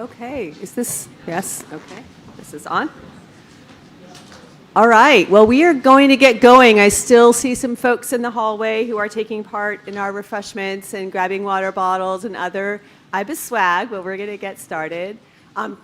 Okay, is this, yes, okay, this is on. All right, well, we are going to get going. I still see some folks in the hallway who are taking part in our refreshments and grabbing water bottles and other IBES swag, but we're going to get started.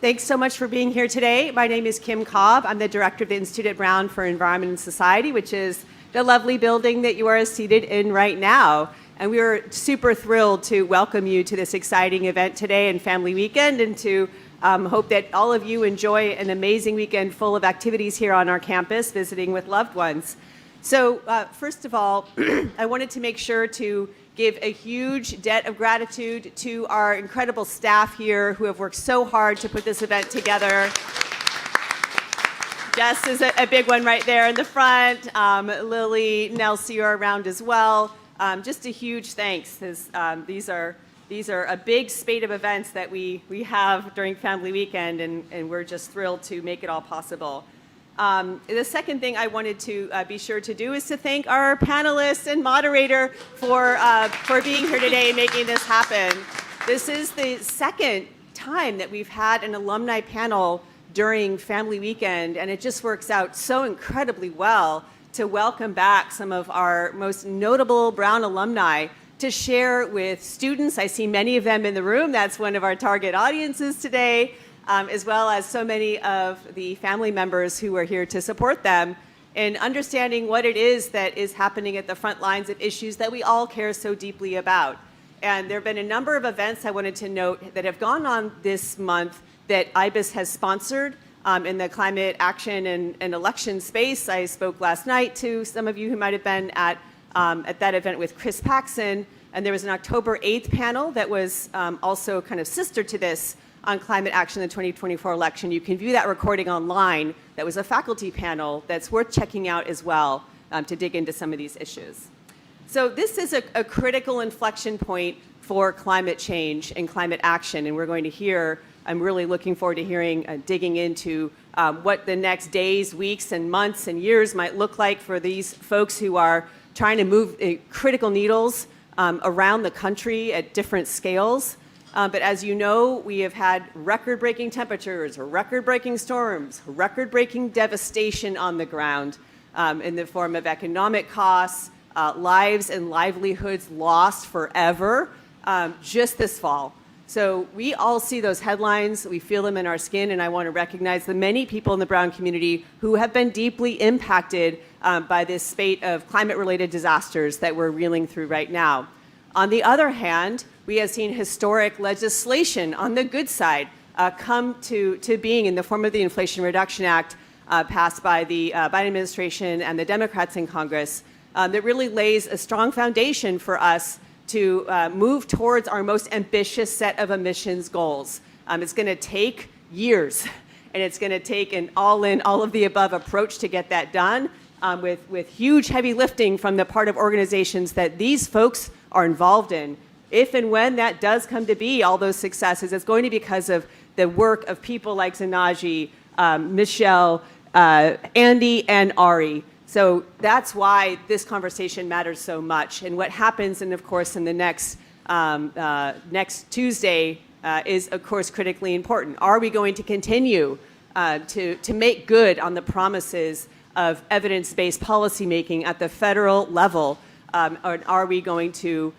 Thanks so much for being here today. My name is Kim Cobb. I'm the director of the Institute at Brown for Environment and Society, which is the lovely building that you are seated in right now. And we are super thrilled to welcome you to this exciting event today and Family Weekend, and to hope that all of you enjoy an amazing weekend full of activities here on our campus, visiting with loved ones. So first of all, I wanted to make sure to give a huge debt of gratitude to our incredible staff here who have worked so hard to put this event together. Jess is a big one right there in the front. Lily, Nelsie are around as well. Just a huge thanks. These are a big spate of events that we have during Family Weekend, and we're just thrilled to make it all possible. The second thing I wanted to be sure to do is to thank our panelists and moderator for being here today and making this happen. This is the second time that we've had an alumni panel during Family Weekend, and it just works out so incredibly well to welcome back some of our most notable Brown alumni to share with students. I see many of them in the room. That's one of our target audiences today, as well as so many of the family members who are here to support them in understanding what it is that is happening at the front lines of issues that we all care so deeply about. And there have been a number of events I wanted to note that have gone on this month that IBES has sponsored in the climate action and election space. I spoke last night to some of you who might have been at that event with Chris Paxson, and there was an October 8th panel that was also kind of sister to this on climate action in the 2024 election. You can view that recording online. That was a faculty panel that's worth checking out as well to dig into some of these issues. So this is a critical inflection point for climate change and climate action, and we're going to hear, I'm really looking forward to hearing, digging into what the next days, weeks, and months and years might look like for these folks who are trying to move critical needles around the country at different scales. But as you know, we have had record-breaking temperatures, record-breaking storms, record-breaking devastation on the ground in the form of economic costs, lives and livelihoods lost forever just this fall. So we all see those headlines, we feel them in our skin, and I want to recognize the many people in the Brown community who have been deeply impacted by this spate of climate-related disasters that we're reeling through right now. On the other hand, we have seen historic legislation on the good side come to being in the form of the Inflation Reduction Act passed by the Biden administration and the Democrats in Congress that really lays a strong foundation for us to move towards our most ambitious set of emissions goals. It's going to take years, and it's going to take an all-in, all-of-the-above approach to get that done, with huge heavy lifting from the part of organizations that these folks are involved in. If and when that does come to be, all those successes, it's going to be because of the work of people like Zanaji, Michelle, Andy, and Ari. So that's why this conversation matters so much. And what happens, and of course, in the next Tuesday is, of course, critically important. Are we going to continue to make good on the promises of evidence-based policymaking at the federal level? Or are we going to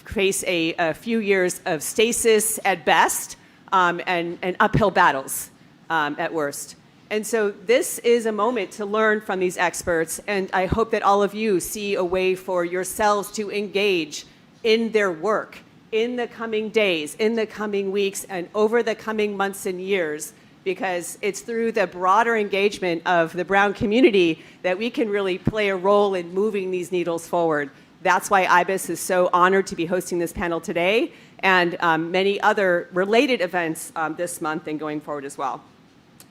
face a few years of stasis at best and uphill battles at worst? And so this is a moment to learn from these experts, and I hope that all of you see a way for yourselves to engage in their work in the coming days, in the coming weeks, and over the coming months and years, because it's through the broader engagement of the Brown community that we can really play a role in moving these needles forward. That's why IBES is so honored to be hosting this panel today, and many other related events this month and going forward as well.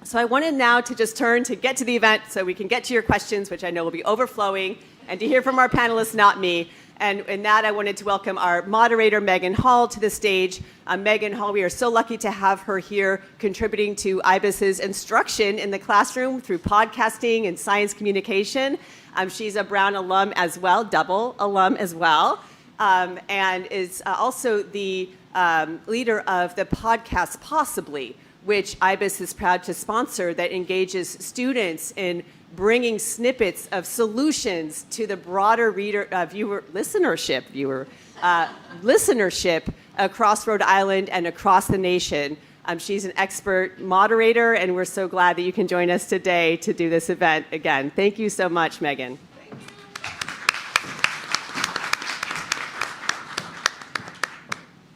So I wanted now to just turn to get to the event so we can get to your questions, which I know will be overflowing, and to hear from our panelists, not me. And in that, I wanted to welcome our moderator, Megan Hall, to the stage. Megan Hall, we are so lucky to have her here contributing to IBES's instruction in the classroom through podcasting and science communication. She's a Brown alum as well, double alum as well. and is also the leader of the podcast Possibly, which IBES is proud to sponsor, that engages students in bringing snippets of solutions to the broader listenership across Rhode Island and across the nation. She's an expert moderator, and we're so glad that you can join us today to do this event again. Thank you so much, Megan.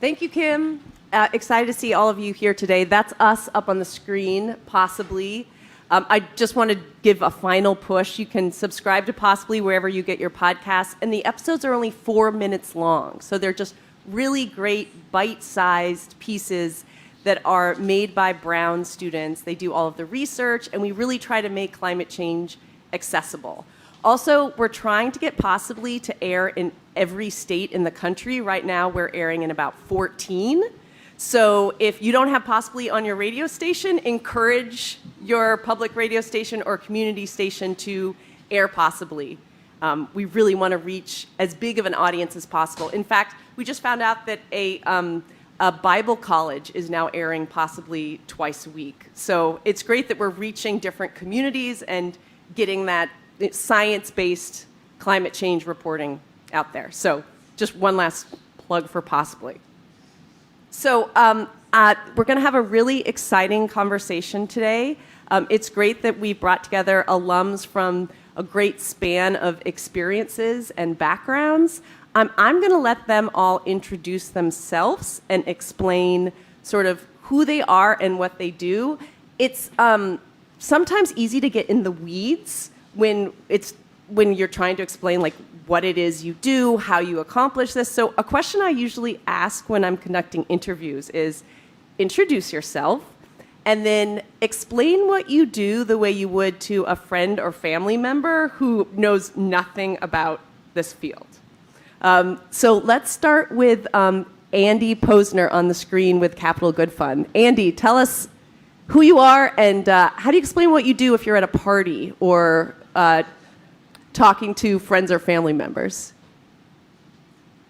Thank you, Kim. Excited to see all of you here today. That's us up on the screen, Possibly. I just want to give a final push. You can subscribe to Possibly wherever you get your podcasts, and the episodes are only 4 minutes long. So they're just really great bite-sized pieces that are made by Brown students. They do all of the research, and we really try to make climate change accessible. Also, we're trying to get Possibly to air in every state in the country. Right now, we're airing in about 14. So if you don't have Possibly on your radio station, encourage your public radio station or community station to air Possibly. We really want to reach as big of an audience as possible. In fact, we just found out that a Bible college is now airing Possibly twice a week. So it's great that we're reaching different communities and getting that science-based climate change reporting out there. So just one last plug for Possibly. So we're going to have a really exciting conversation today. It's great that we brought together alums from a great span of experiences and backgrounds. I'm going to let them all introduce themselves and explain sort of who they are and what they do. It's sometimes easy to get in the weeds when you're trying to explain like what it is you do, how you accomplish this. So a question I usually ask when I'm conducting interviews is introduce yourself and then explain what you do the way you would to a friend or family member who knows nothing about this field. So let's start with Andy Posner on the screen with Capital Good Fund. Andy, tell us who you are and how do you explain what you do if you're at a party or talking to friends or family members?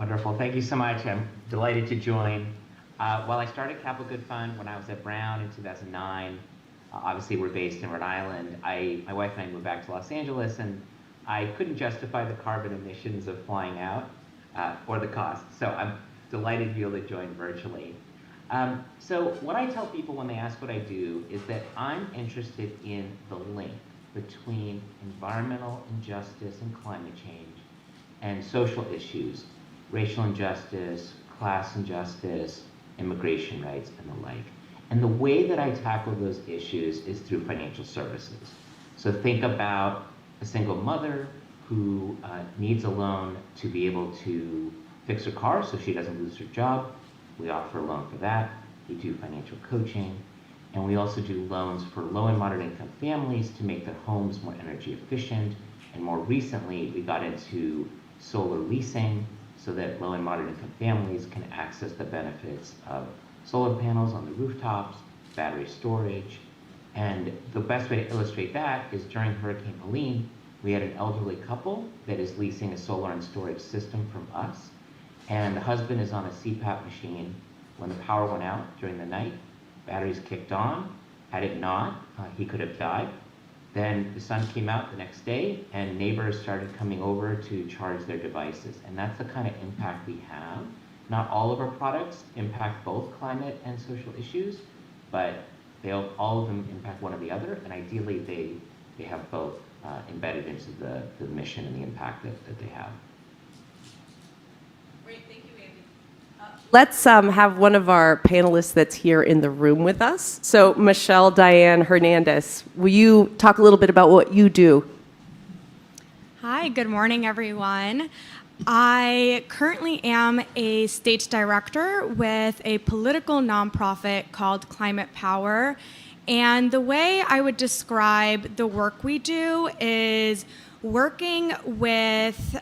Wonderful. Thank you so much. I'm delighted to join. Well, I started Capital Good Fund when I was at Brown in 2009. Obviously, we're based in Rhode Island. My wife and I moved back to Los Angeles, and I couldn't justify the carbon emissions of flying out or the cost. So I'm delighted to be able to join virtually. So what I tell people when they ask what I do is that I'm interested in the link between environmental injustice and climate change and social issues, racial injustice, class injustice, immigration rights, and the like. And the way that I tackle those issues is through financial services. So think about a single mother who needs a loan to be able to fix her car so she doesn't lose her job. We offer a loan for that. We do financial coaching. And we also do loans for low and moderate income families to make their homes more energy efficient. And more recently, we got into solar leasing so that low and moderate income families can access the benefits of solar panels on the rooftops, battery storage. And the best way to illustrate that is during Hurricane Helene, we had an elderly couple that is leasing a solar and storage system from us. And the husband is on a CPAP machine. When the power went out during the night, batteries kicked on. Had it not, he could have died. Then the sun came out the next day, and neighbors started coming over to charge their devices. And that's the kind of impact we have. Not all of our products impact both climate and social issues, but all of them impact one or the other, and ideally they have both embedded into the mission and the impact that they have. Great, thank you, Andy. Let's have one of our panelists that's here in the room with us. So Michelle Diane Hernandez, will you talk a little bit about what you do? Hi, good morning, everyone. I currently am a state director with a political nonprofit called Climate Power. And the way I would describe the work we do is working with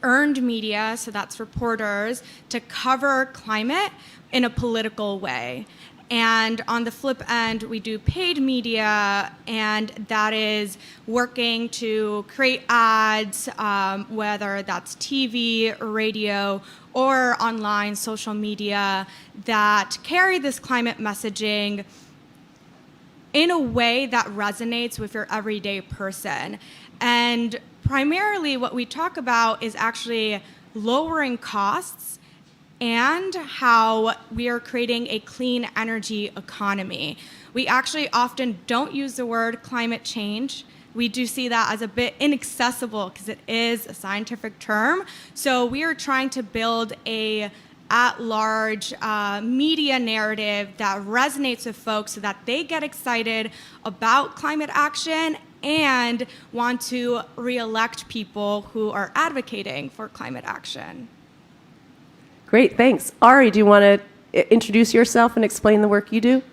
earned media, so that's reporters, to cover climate in a political way. And on the flip end, we do paid media, and that is working to create ads, whether that's TV, radio, or online social media, that carry this climate messaging in a way that resonates with your everyday person. And primarily what we talk about is actually lowering costs and how we are creating a clean energy economy. We actually often don't use the word climate change. We do see that as a bit inaccessible because it is a scientific term. So we are trying to build a at-large media narrative that resonates with folks so that they get excited about climate action and want to re-elect people who are advocating for climate action. Great, thanks. Ari, do you want to introduce yourself and explain the work you do?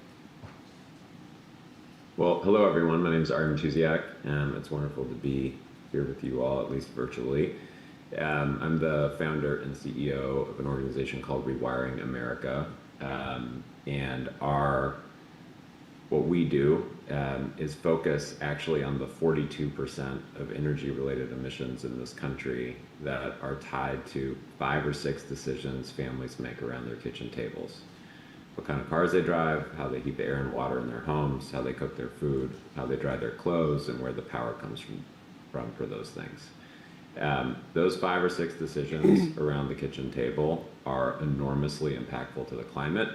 Well, hello everyone. My name is Ari Matusiak, and it's wonderful to be here with you all, at least virtually. I'm the founder and CEO of an organization called Rewiring America, and what we do is focus actually on the 42% of energy-related emissions in this country that are tied to 5 or 6 decisions families make around their kitchen tables. What kind of cars they drive, how they heat the air and water in their homes, how they cook their food, how they dry their clothes, and where the power comes from for those things. Those 5 or 6 decisions around the kitchen table are enormously impactful to the climate.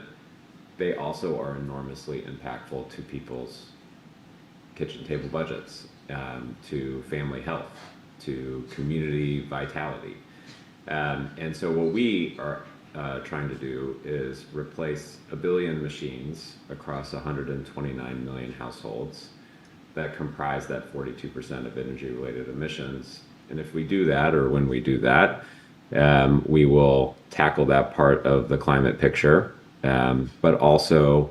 They also are enormously impactful to people's kitchen table budgets, to family health, to community vitality. And so what we are trying to do is replace 1 billion machines across 129 million households that comprise that 42% of energy-related emissions. And if we do that, or when we do that, we will tackle that part of the climate picture, but also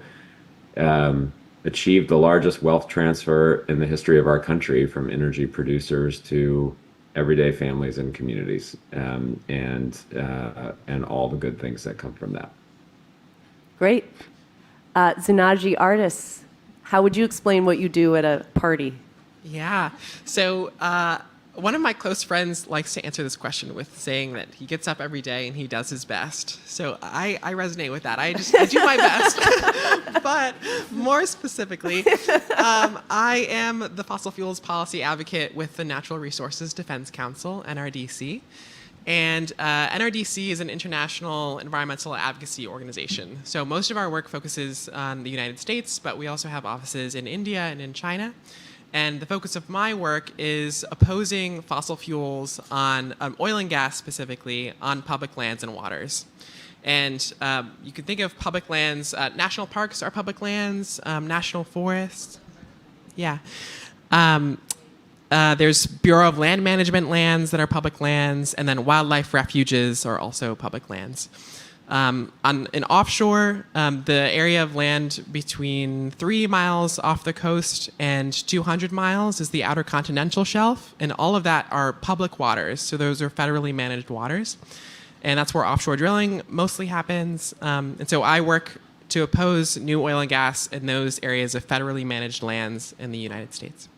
achieve the largest wealth transfer in the history of our country from energy producers to everyday families and communities, and all the good things that come from that. Great. Zinaji Artis, how would you explain what you do at a party? Yeah. So one of my close friends likes to answer this question with saying that he gets up every day and he does his best. So I resonate with that. I do my best. But more specifically, I am the fossil fuels policy advocate with the Natural Resources Defense Council, NRDC. And NRDC is an international environmental advocacy organization. So most of our work focuses on the United States, but we also have offices in India and in China. And the focus of my work is opposing fossil fuels on oil and gas specifically on public lands and waters. And you can think of public lands, national parks are public lands, national forests. Yeah. There's Bureau of Land Management lands that are public lands, and then wildlife refuges are also public lands. In offshore, the area of land between 3 miles off the coast and 200 miles is the outer continental shelf, and all of that are public waters. So those are federally managed waters, and that's where offshore drilling mostly happens. And so I work to oppose new oil and gas in those areas of federally managed lands in the United States.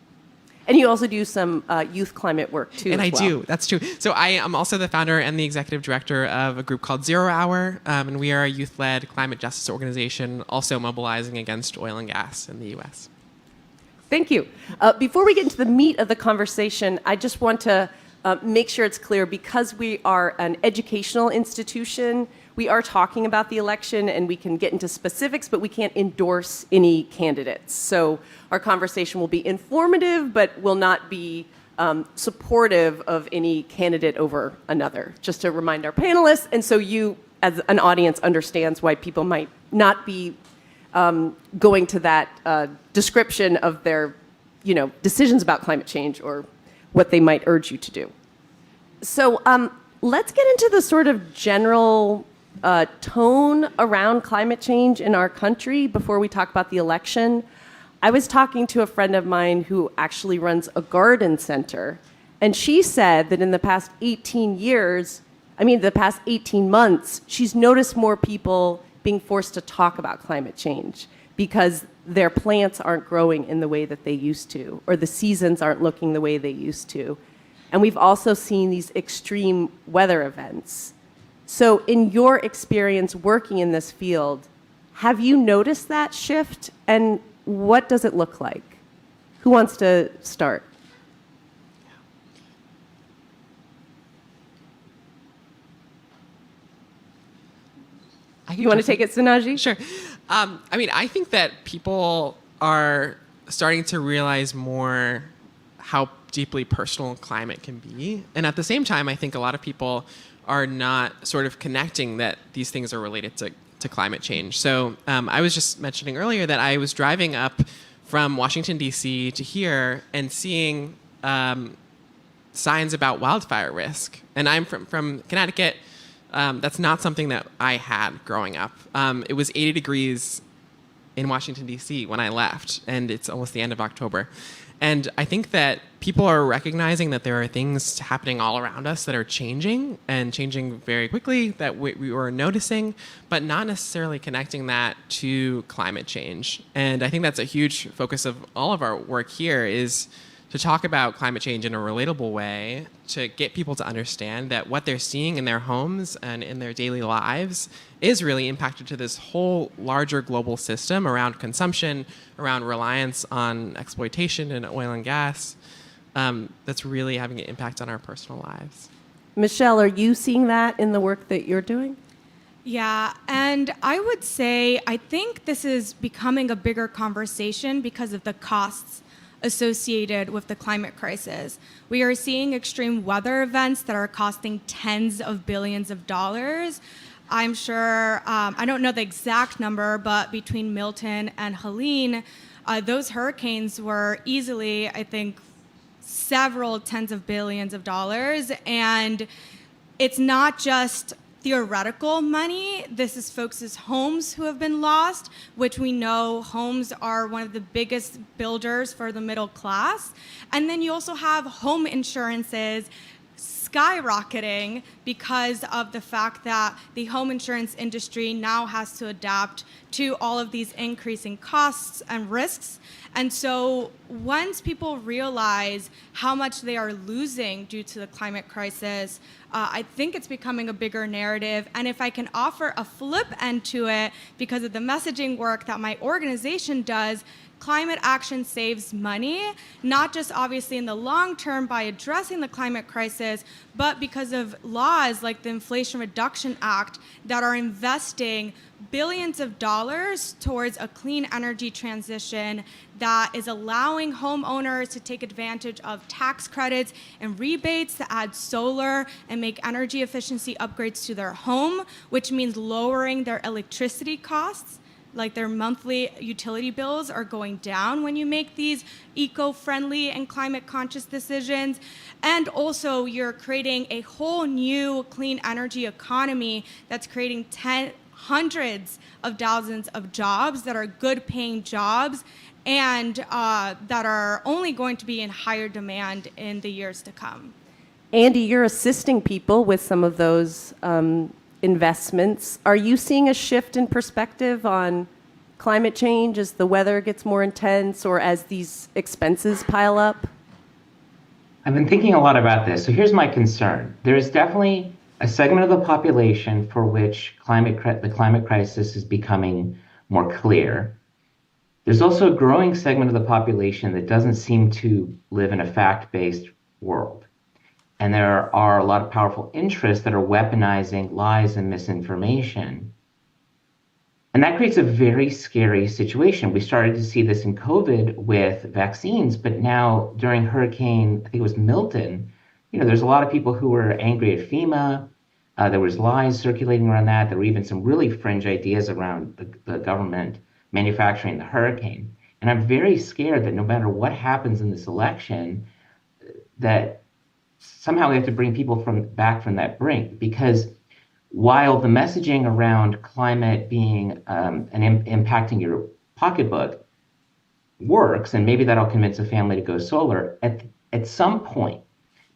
And you also do some youth climate work too. And as I well. do. That's true. So I am also the founder and the executive director of a group called 0 Hour, and we are a youth-led climate justice organization, also mobilizing against oil and gas in the U.S. Thank you. Before we get into the meat of the conversation, I just want to make sure it's clear, because we are an educational institution, we are talking about the election and we can get into specifics, but we can't endorse any candidates. So our conversation will be informative, but will not be supportive of any candidate over another, just to remind our panelists. And so you, as an audience, understands why people might not be going to that description of their, decisions about climate change or what they might urge you to do. So let's get into the sort of general tone around climate change in our country before we talk about the election. I was talking to a friend of mine who actually runs a garden center, and she said that in the past 18 months, she's noticed more people being forced to talk about climate change because their plants aren't growing in the way that they used to, or the seasons aren't looking the way they used to. And we've also seen these extreme weather events. So in your experience working in this field, have you noticed that shift, and what does it look like? Who wants to start? You want to take it, Sanaji? Sure. I mean, I think that people are starting to realize more how deeply personal climate can be. And at the same time, I think a lot of people are not sort of connecting that these things are related to climate change. So I was just mentioning earlier that I was driving up from Washington, D.C. to here and seeing signs about wildfire risk. And I'm from Connecticut. That's not something that I had growing up. It was 80 degrees in Washington, D.C. when I left, and it's almost the end of October. And I think that people are recognizing that there are things happening all around us that are changing, and changing very quickly, that we were noticing, but not necessarily connecting that to climate change. And I think that's a huge focus of all of our work here, is to talk about climate change in a relatable way, to get people to understand that what they're seeing in their homes and in their daily lives is really impacted to this whole larger global system around consumption, around reliance on exploitation and oil and gas, that's really having an impact on our personal lives. Michelle, are you seeing that in the work that you're doing? Yeah, and I would say I think this is becoming a bigger conversation because of the costs associated with the climate crisis. We are seeing extreme weather events that are costing tens of billions of dollars. I'm sure, I don't know the exact number, but between Milton and Helene, those hurricanes were easily, I think, several tens of billions of dollars. And it's not just theoretical money. This is folks' homes who have been lost, which we know homes are one of the biggest builders for the middle class. And then you also have home insurances skyrocketing because of the fact that the home insurance industry now has to adapt to all of these increasing costs and risks. And so once people realize how much they are losing due to the climate crisis, I think it's becoming a bigger narrative. And if I can offer a flip end to it, because of the messaging work that my organization does, climate action saves money, not just obviously in the long term by addressing the climate crisis, but because of laws like the Inflation Reduction Act that are investing billions of dollars towards a clean energy transition that is allowing homeowners to take advantage of tax credits and rebates to add solar and make energy efficiency upgrades to their home, which means lowering their electricity costs. Like their monthly utility bills are going down when you make these eco-friendly and climate-conscious decisions. And also, you're creating a whole new clean energy economy that's creating hundreds of thousands of jobs that are good-paying jobs and that are only going to be in higher demand in the years to come. Andy, you're assisting people with some of those investments. Are you seeing a shift in perspective on climate change as the weather gets more intense or as these expenses pile up? I've been thinking a lot about this. So here's my concern. There is definitely a segment of the population for which the climate crisis is becoming more clear. There's also a growing segment of the population that doesn't seem to live in a fact-based world. And there are a lot of powerful interests that are weaponizing lies and misinformation. And that creates a very scary situation. We started to see this in COVID with vaccines, but now during Hurricane, I think it was Milton, there's a lot of people who were angry at FEMA. There was lies circulating around that. There were even some really fringe ideas around the government manufacturing the hurricane. And I'm very scared that no matter what happens in this election, that somehow we have to bring people back from that brink, because while the messaging around climate being impacting your pocketbook works, and maybe that'll convince a family to go solar, at some point,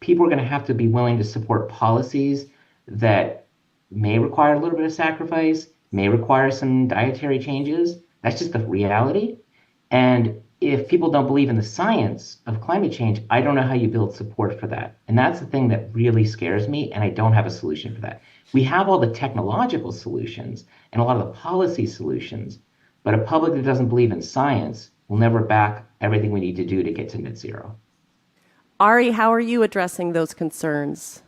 people are going to have to be willing to support policies that may require a little bit of sacrifice, may require some dietary changes. That's just the reality. And if people don't believe in the science of climate change, I don't know how you build support for that. And that's the thing that really scares me, and I don't have a solution for that. We have all the technological solutions and a lot of the policy solutions, but a public that doesn't believe in science will never back everything we need to do to get to net zero. Ari, how are you addressing those concerns?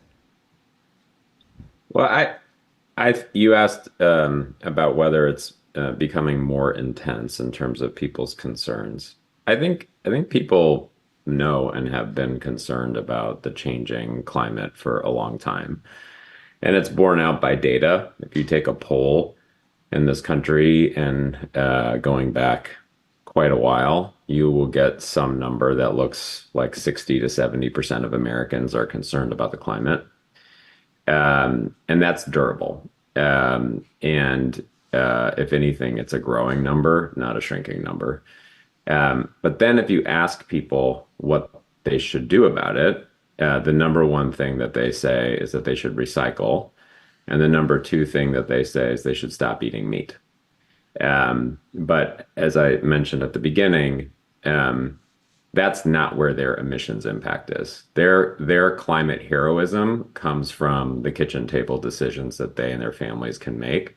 Well, you asked about whether it's becoming more intense in terms of people's concerns. I think people know and have been concerned about the changing climate for a long time, and it's borne out by data. If you take a poll in this country and going back quite a while, you will get some number that looks like 60 to 70% of Americans are concerned about the climate. And that's durable. And if anything, it's a growing number, not a shrinking number. But then if you ask people what they should do about it, the number one thing that they say is that they should recycle. And the number two thing that they say is they should stop eating meat. But as I mentioned at the beginning, that's not where their emissions impact is. Their climate heroism comes from the kitchen table decisions that they and their families can make.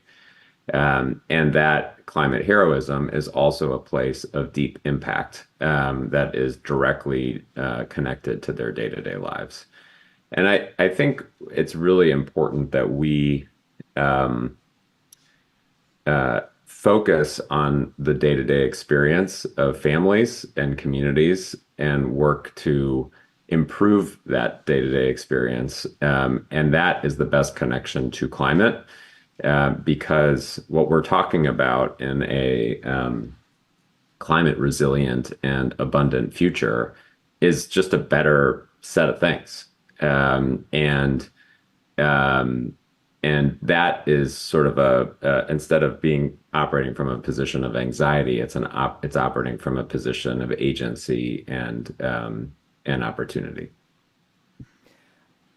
And that climate heroism is also a place of deep impact that is directly connected to their day-to-day lives. And I think it's really important that we focus on the day-to-day experience of families and communities and work to improve that day-to-day experience. And that is the best connection to climate, because what we're talking about in a climate resilient and abundant future is just a better set of things. And that is sort of instead of being operating from a position of anxiety, it's operating from a position of agency and opportunity.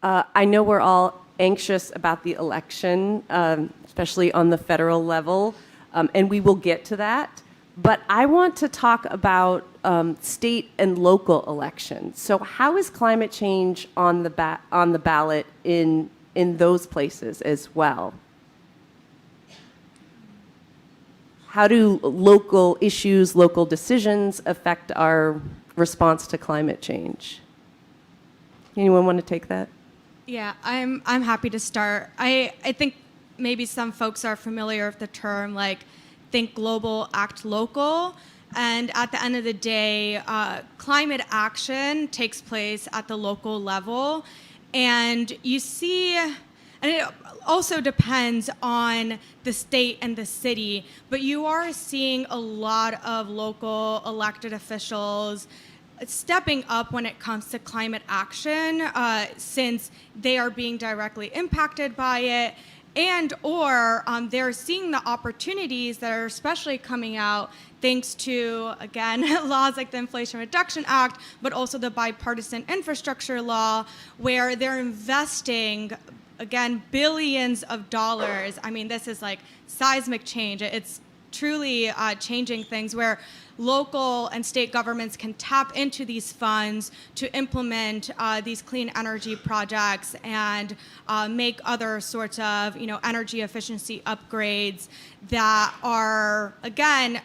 I know we're all anxious about the election, especially on the federal level, and we will get to that. But I want to talk about state and local elections. So, how is climate change on the ballot in those places as well? How do local issues, local decisions affect our response to climate change? Anyone want to take that? Yeah, I'm happy to start. I think maybe some folks are familiar with the term like think global, act local. And at the end of the day, climate action takes place at the local level. And you see, and it also depends on the state and the city, but you are seeing a lot of local elected officials stepping up when it comes to climate action, since they are being directly impacted by it, and or they're seeing the opportunities that are especially coming out thanks to, again, laws like the Inflation Reduction Act, but also the bipartisan infrastructure law, where they're investing, again, billions of dollars. I mean, this is like seismic change. It's truly changing things where local and state governments can tap into these funds to implement these clean energy projects and make other sorts of, energy efficiency upgrades that are, again,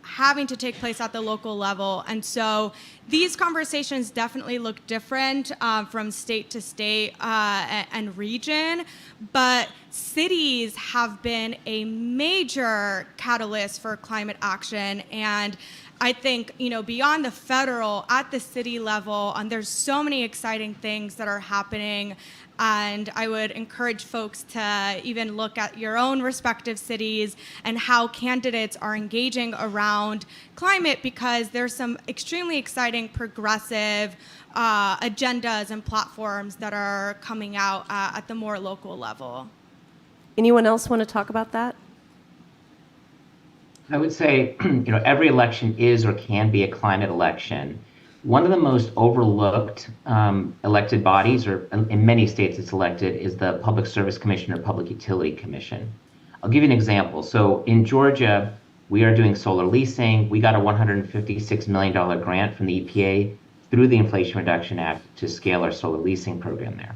having to take place at the local level. And so these conversations definitely look different from state to state and region, but cities have been a major catalyst for climate action. And I think, beyond the federal, at the city level, there's so many exciting things that are happening. And I would encourage folks to even look at your own respective cities and how candidates are engaging around climate, because there's some extremely exciting progressive agendas and platforms that are coming out at the more local level. Anyone else want to talk about that? I would say, every election is or can be a climate election. One of the most overlooked elected bodies, or in many states it's elected, is the Public Service Commission or Public Utility Commission. I'll give you an example. So in Georgia, we are doing solar leasing. We got a $156 million grant from the EPA through the Inflation Reduction Act to scale our solar leasing program there.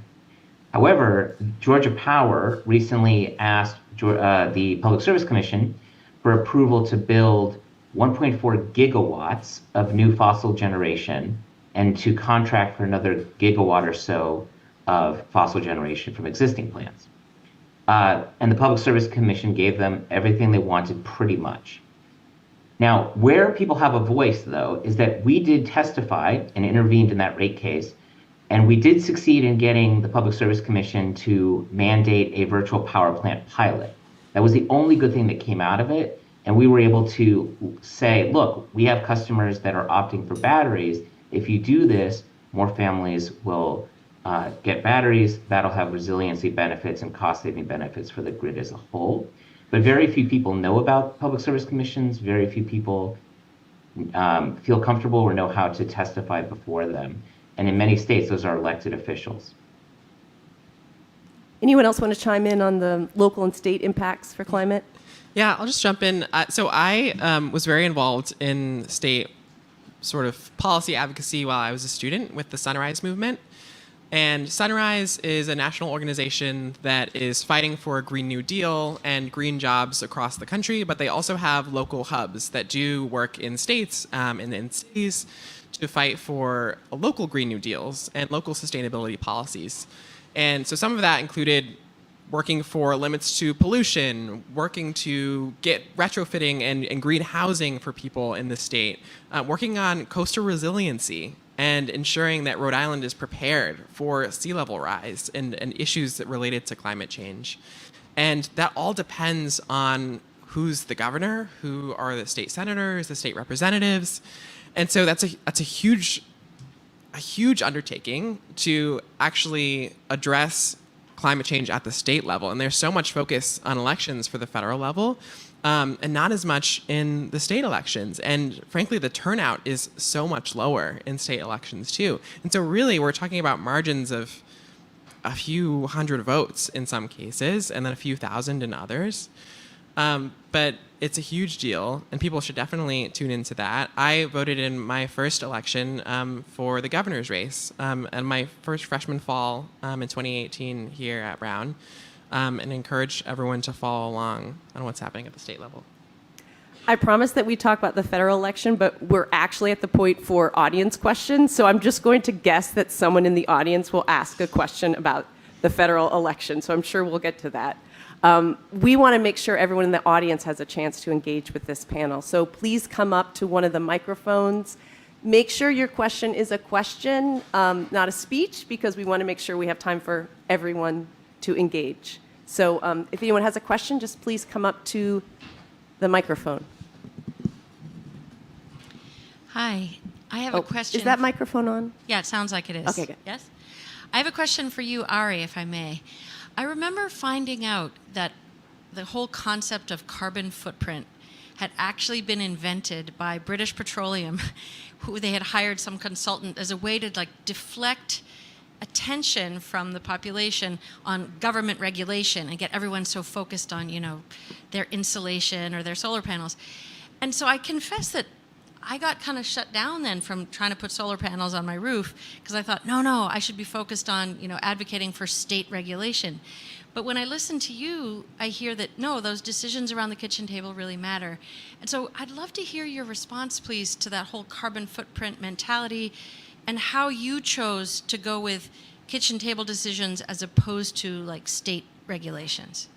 However, Georgia Power recently asked the Public Service Commission for approval to build 1.4 gigawatts of new fossil generation and to contract for another gigawatt or so of fossil generation from existing plants. And the Public Service Commission gave them everything they wanted pretty much. Now, where people have a voice, though, is that we did testify and intervened in that rate case, and we did succeed in getting the Public Service Commission to mandate a virtual power plant pilot. That was the only good thing that came out of it, and we were able to say, look, we have customers that are opting for batteries. If you do this, more families will get batteries. That'll have resiliency benefits and cost-saving benefits for the grid as a whole. But very few people know about public service commissions. Very few people feel comfortable or know how to testify before them. And in many states, those are elected officials. Anyone else want to chime in on the local and state impacts for climate? Yeah, I'll just jump in. So I was very involved in state sort of policy advocacy while I was a student with the Sunrise movement. And Sunrise is a national organization that is fighting for a Green New Deal and green jobs across the country, but they also have local hubs that do work in states and in cities to fight for local Green New Deals and local sustainability policies. And so some of that included working for limits to pollution, working to get retrofitting and green housing for people in the state, working on coastal resiliency, and ensuring that Rhode Island is prepared for sea level rise and issues that related to climate change. And that all depends on who's the governor, who are the state senators, the state representatives. And so that's a huge undertaking to actually address climate change at the state level. And there's so much focus on elections for the federal level, and not as much in the state elections. And frankly, the turnout is so much lower in state elections too. And so really, we're talking about margins of a few hundred votes in some cases, and then a few thousand in others. But it's a huge deal, and people should definitely tune into that. I voted in my first election for the governor's race, and my first freshman fall in 2018 here at Brown, and encourage everyone to follow along on what's happening at the state level. I promised that we'd talk about the federal election, but we're actually at the point for audience questions. So I'm just going to guess that someone in the audience will ask a question about the federal election. So I'm sure we'll get to that. We want to make sure everyone in the audience has a chance to engage with this panel. So please come up to one of the microphones. Make sure your question is a question, not a speech, because we want to make sure we have time for everyone to engage. So if anyone has a question, just please come up to the microphone. Hi, I have a question. Is that microphone on? Yeah, it sounds like it is. Okay, good. Yes? I have a question for you, Ari, if I may. I remember finding out that the whole concept of carbon footprint had actually been invented by British Petroleum, who they had hired some consultant as a way to deflect attention from the population on government regulation and get everyone so focused on, their insulation or their solar panels. And so I confess that I got kind of shut down then from trying to put solar panels on my roof because I thought, no, I should be focused on, advocating for state regulation. But when I listen to you, I hear that, no, those decisions around the kitchen table really matter. And so I'd love to hear your response, please, to that whole carbon footprint mentality and how you chose to go with kitchen table decisions as opposed to state regulations.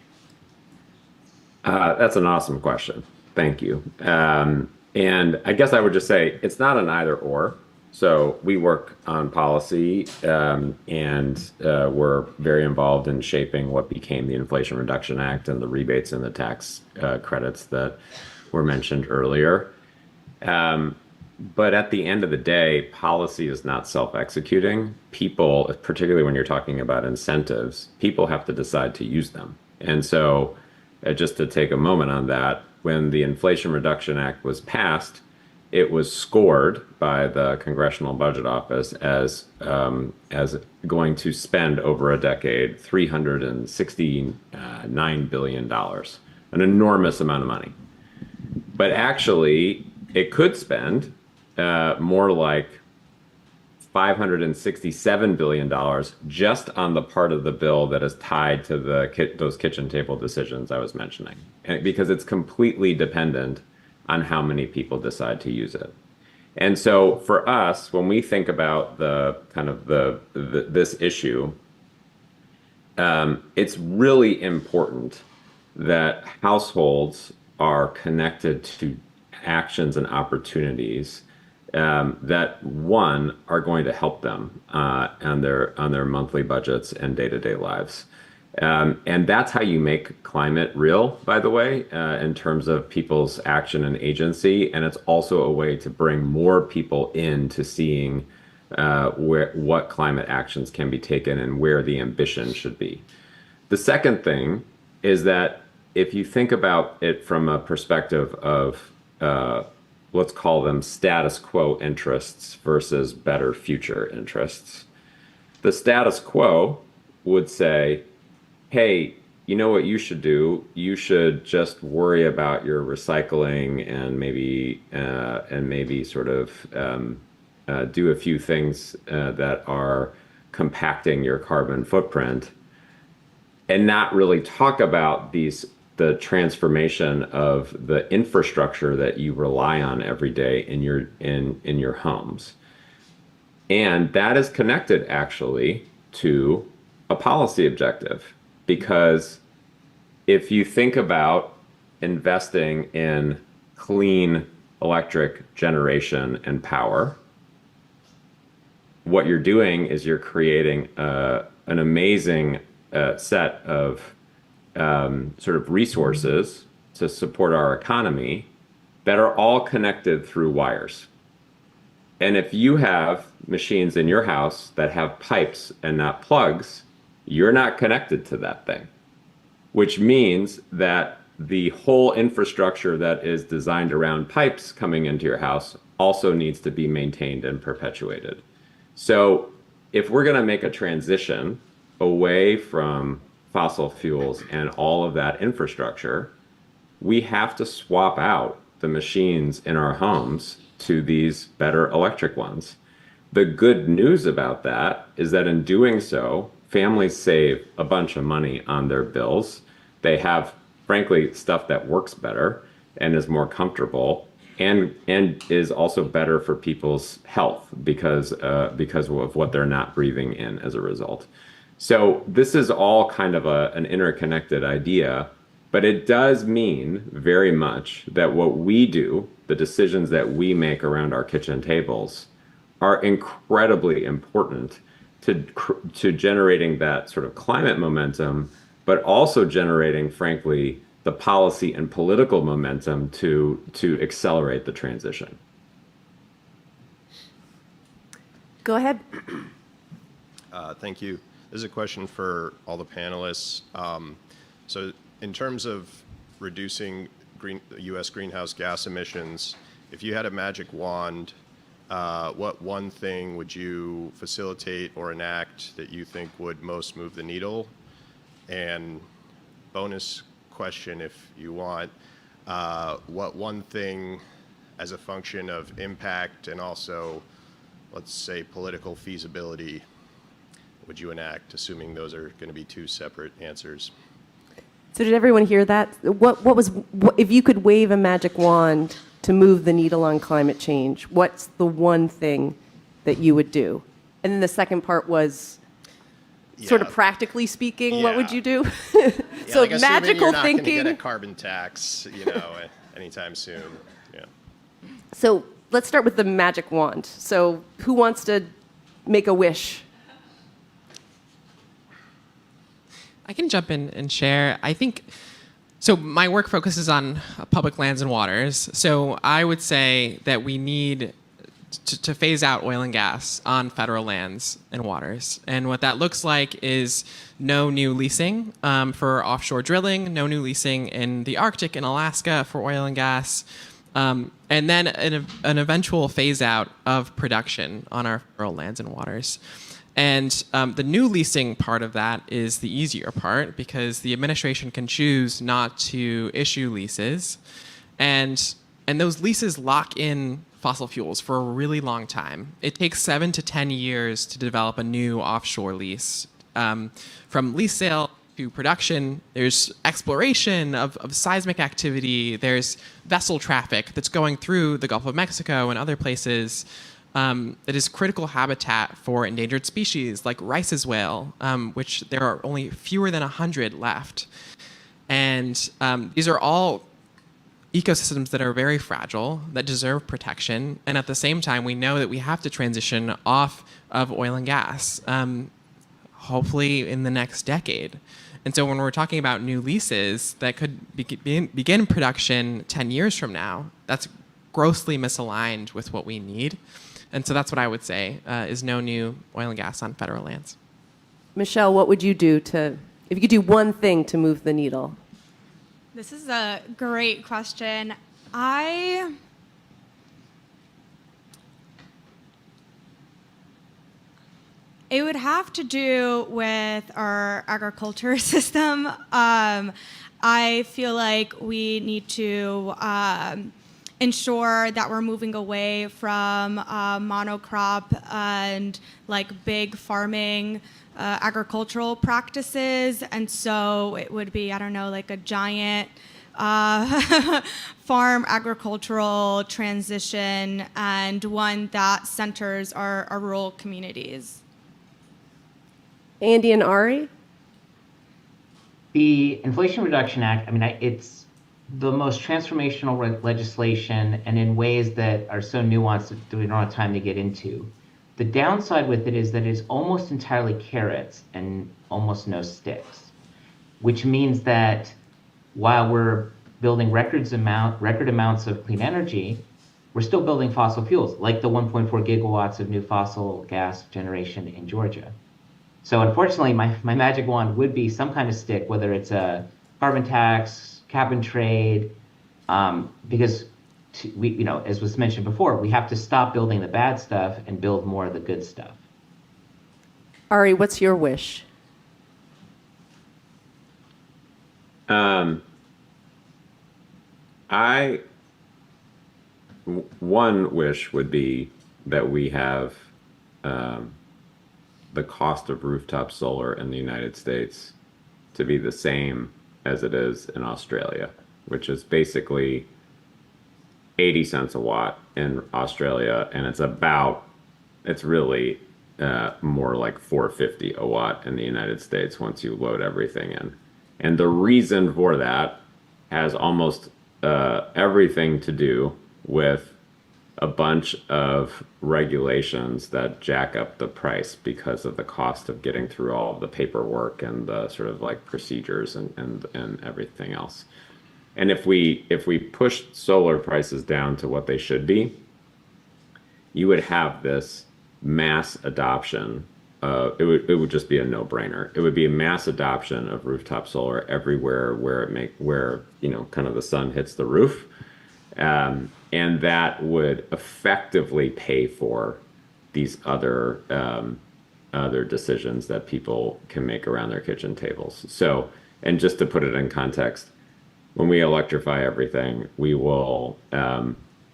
That's an awesome question. Thank you. And I guess I would just say it's not an either or. So we work on policy and we're very involved in shaping what became the Inflation Reduction Act and the rebates and the tax credits that were mentioned earlier. But at the end of the day, policy is not self-executing. People, particularly when you're talking about incentives, people have to decide to use them. And so just to take a moment on that, when the Inflation Reduction Act was passed, it was scored by the Congressional Budget Office as going to spend over a decade $369 billion an enormous amount of money. But actually, it could spend more like $567 billion just on the part of the bill that is tied to those kitchen table decisions I was mentioning, because it's completely dependent on how many people decide to use it. And so for us, when we think about this issue, it's really important that households are connected to actions and opportunities that, one, are going to help them on their monthly budgets and day-to-day lives. And that's how you make climate real, by the way, in terms of people's action and agency. And it's also a way to bring more people into seeing what climate actions can be taken and where the ambition should be. The second thing is that if you think about it from a perspective of let's call them status quo interests versus better future interests, the status quo would say, hey, you know what you should do? You should just worry about your recycling and maybe sort of do a few things that are compacting your carbon footprint, and not really talk about the transformation of the infrastructure that you rely on every day in your homes. And that is connected actually to a policy objective, because if you think about investing in clean electric generation and power, what you're doing is you're creating an amazing set of sort of resources to support our economy that are all connected through wires. And if you have machines in your house that have pipes and not plugs, you're not connected to that thing, which means that the whole infrastructure that is designed around pipes coming into your house also needs to be maintained and perpetuated. So if we're going to make a transition away from fossil fuels and all of that infrastructure, we have to swap out the machines in our homes to these better electric ones. The good news about that is that in doing so, families save a bunch of money on their bills. They have, frankly, stuff that works better and is more comfortable, and is also better for people's health because of what they're not breathing in as a result. So this is all kind of an interconnected idea, but it does mean very much that what we do, the decisions that we make around our kitchen tables, are incredibly important to generating that sort of climate momentum, but also generating, frankly, the policy and political momentum to accelerate the transition. Go ahead. Thank you. This is a question for all the panelists. So in terms of reducing U.S. greenhouse gas emissions, if you had a magic wand, what one thing would you facilitate or enact that you think would most move the needle? And bonus question, if you want, what one thing as a function of impact and also, let's say, political feasibility would you enact, assuming those are going to be two separate answers? So did everyone hear that? What if you could wave a magic wand to move the needle on climate change, what's the one thing that you would do? And then the second part was sort of practically speaking, what would you do? So like magical you're not thinking. Gonna get a carbon tax, anytime soon. Yeah. So let's start with the magic wand. So who wants to make a wish? I can jump in and share. I think, so my work focuses on public lands and waters. So I would say that we need to phase out oil and gas on federal lands and waters. And what that looks like is no new leasing for offshore drilling, no new leasing in the Arctic and Alaska for oil and gas, and then an eventual phase out of production on our federal lands and waters. And the new leasing part of that is the easier part because the administration can choose not to issue leases. And those leases lock in fossil fuels for a really long time. It takes 7 to 10 years to develop a new offshore lease. From lease sale to production, there's exploration of seismic activity, there's vessel traffic that's going through the Gulf of Mexico and other places. That is critical habitat for endangered species like Rice's whale, which there are only fewer than 100 left. And these are all ecosystems that are very fragile, that deserve protection. And at the same time, we know that we have to transition off of oil and gas, hopefully in the next decade. And so when we're talking about new leases that could begin production 10 years from now, that's grossly misaligned with what we need. And so that's what I would say is no new oil and gas on federal lands. Michelle, what would you do if you could do one thing to move the needle? This is a great question. It would have to do with our agriculture system. I feel like we need to ensure that we're moving away from monocrop and like big farming agricultural practices. And so it would be, I don't know, like a giant farm agricultural transition and one that centers our rural communities. Andy and Ari? The Inflation Reduction Act, I mean, it's the most transformational legislation and in ways that are so nuanced that we don't have time to get into. The downside with it is that it is almost entirely carrots and almost no sticks, which means that while we're building record amounts of clean energy, we're still building fossil fuels, like the 1.4 gigawatts of new fossil gas generation in Georgia. So unfortunately, my magic wand would be some kind of stick, whether it's a carbon tax, cap and trade, because as was mentioned before, we have to stop building the bad stuff and build more of the good stuff. Ari, what's your wish? One wish would be that we have the cost of rooftop solar in the United States to be the same as it is in Australia, which is basically 80 cents a watt in Australia, and it's really more like $4.50 a watt in the United States once you load everything in. And the reason for that has almost everything to do with a bunch of regulations that jack up the price because of the cost of getting through all of the paperwork and the sort of like procedures and everything else. And if we pushed solar prices down to what they should be, you would have this mass adoption. It would just be a no-brainer. It would be a mass adoption of rooftop solar everywhere where kind of the sun hits the roof. And that would effectively pay for these other decisions that people can make around their kitchen tables. So, and just to put it in context, when we electrify everything, we will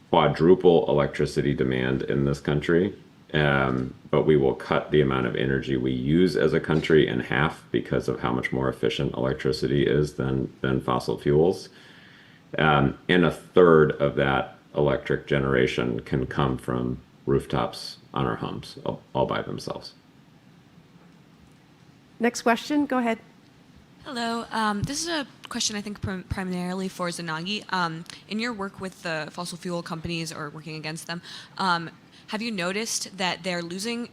quadruple electricity demand in this country, but we will cut the amount of energy we use as a country in half because of how much more efficient electricity is than fossil fuels. And a third of that electric generation can come from rooftops on our homes all by themselves. Next question, go ahead. Hello. This is a question I think primarily for Zanagi. In your work with the fossil fuel companies or working against them, have you noticed that they're losing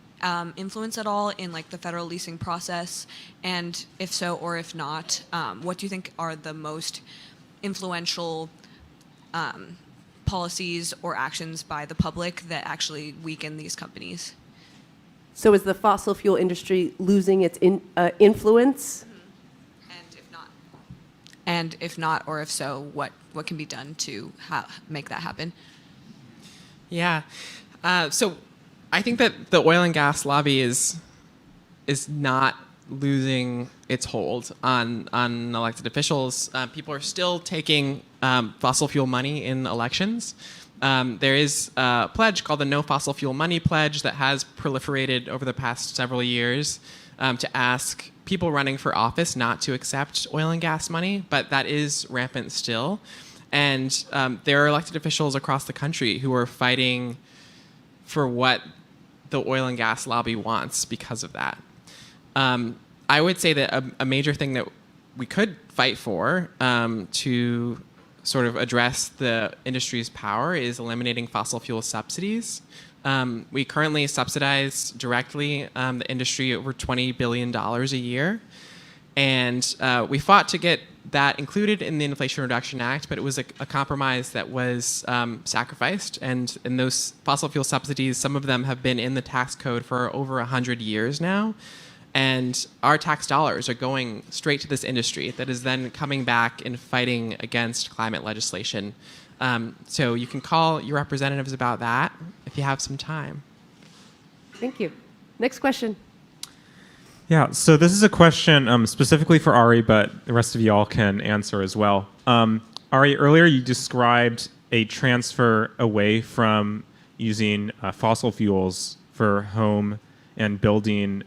influence at all in like the federal leasing process? And if so, or if not, what do you think are the most influential policies or actions by the public that actually weaken these companies? So is the fossil fuel industry losing its influence? And if not, or if so, what can be done to make that happen? Yeah. So I think that the oil and gas lobby is is not losing its hold on elected officials. People are still taking fossil fuel money in elections. There is a pledge called the No Fossil Fuel Money Pledge that has proliferated over the past several years to ask people running for office not to accept oil and gas money, but that is rampant still. And there are elected officials across the country who are fighting for what the oil and gas lobby wants because of that. I would say that a major thing that we could fight for to sort of address the industry's power is eliminating fossil fuel subsidies. We currently subsidize directly the industry over $20 billion a year. And we fought to get that included in the Inflation Reduction Act, but it was a compromise that was sacrificed. And those fossil fuel subsidies, some of them have been in the tax code for over 100 years now. And our tax dollars are going straight to this industry that is then coming back and fighting against climate legislation. So you can call your representatives about that if you have some time. Thank you. Next question. Yeah, so this is a question specifically for Ari, but the rest of y'all can answer as well. Ari, earlier you described a transfer away from using fossil fuels for home and building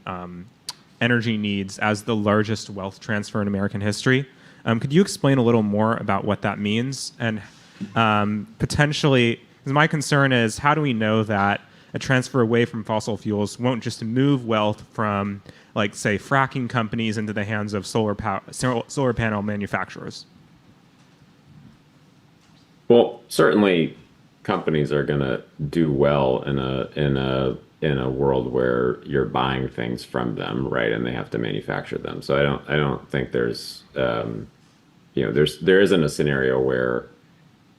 energy needs as the largest wealth transfer in American history. Could you explain a little more about what that means? And potentially, 'cause my concern is, how do we know that a transfer away from fossil fuels won't just move wealth from, like, say, fracking companies into the hands of solar panel manufacturers? Well, certainly companies are going to do well in a world where you're buying things from them, right? And they have to manufacture them. So I don't think there's there isn't a scenario where